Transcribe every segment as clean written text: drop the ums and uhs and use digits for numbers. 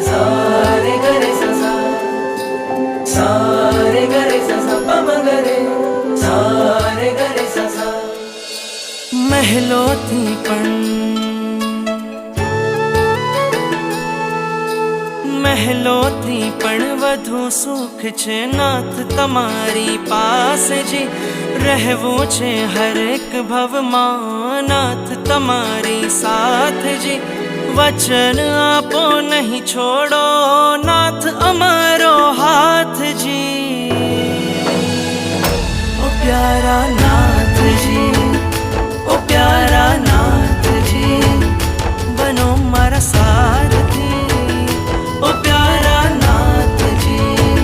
सा रे ग रे सा सा रे ग रे सा सा प म ग रे सा रे ग रे सा सा। મહેલોથી પણ વધુ સુખ છે નાથ તમારી પાસે જી। રહેવું છે હરેક ભવમાં નાથ તમારી સાથ જી। વચન આપો નહીં છોડો નાથ અમારો હાથ જી। ઓ પ્યારા નાથજી, ઓ પ્યારા નાથજી, બનો મારા સારથી। ઓ પ્યારા નાથજી,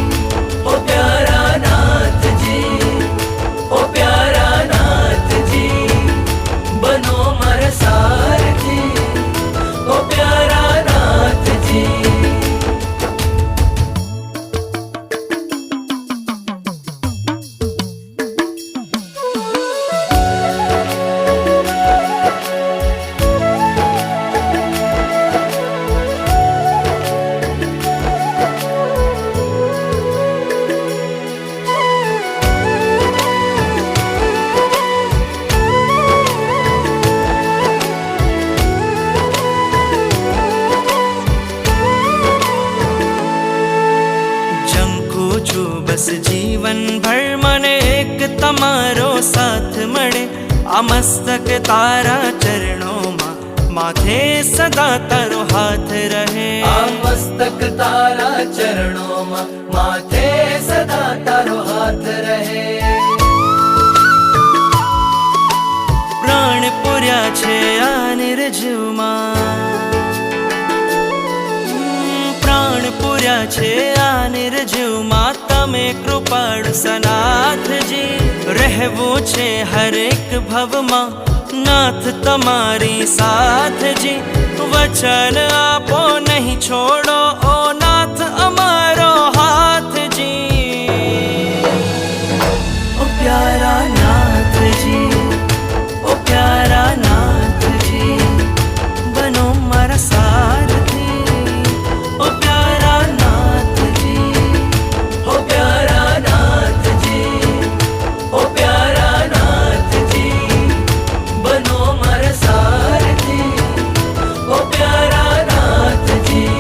ઓ પ્યારા નાથજી, ઓ પ્યારા નાથજી, બનો મારા સારથી। ઓ પ્યારા નાથજી। બસ જીવન ભર મને એક તમારો સાથ મળે। આ મસ્તક તારા ચરણોમાં માથે સદા તારો હાથ રહે। આ મસ્તક તારા ચરણોમાં માથે સદા તારો હાથ રહે। પ્રાણ પૂર્યા છે આ નિર્જીવમાં, પ્રાણ પૂર્યા છે આ નિર્જીવમાં તમે કૃપાળુ સનાથજી। રહેવું છે હરેક ભવમાં નાથ તમારી સાથજી। વચન આપો નહીં છોડો ઓ નાથ અમારો હાથજી। ઓ પ્યારા નાથજી, ઓ પ્યારા નાથજી, બનો મારા સારથી। ઓ પ્યારા નાથજી, ઓ પ્યારા નાથજી, ઓ પ્યારા નાથજી, બનો મારા સારથી। ઓ પ્યારા નાથજી।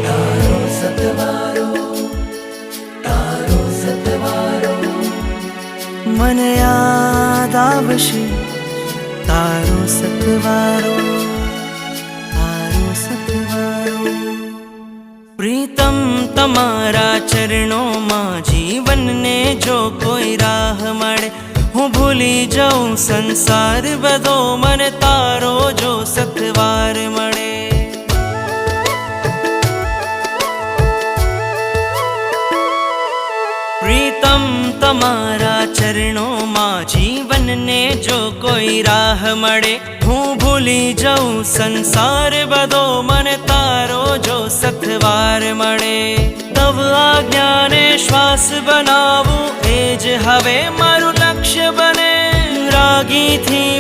તારો સતવારો, તારો સતવારો, મને યાદ આવશે તારો સતવારો, તારો સતવારો। પ્રીતમ તમારા ચરણોમાં જીવનને જો કોઈ રાહ મળે, હું ભૂલી જાઉં સંસાર બધો મને તારો જો સતવાર મળે। પ્રીતમ તમારા ચરણોમાં જીવનને જો કોઈ રાહ મળે, હું ભૂલી જાઉં સંસાર બધો મને તારો જો સથવાર મળે। તવ આજ્ઞાને શ્વાસ બનાવું એ જ હવે મારું લક્ષ્ય બને। રાગીથી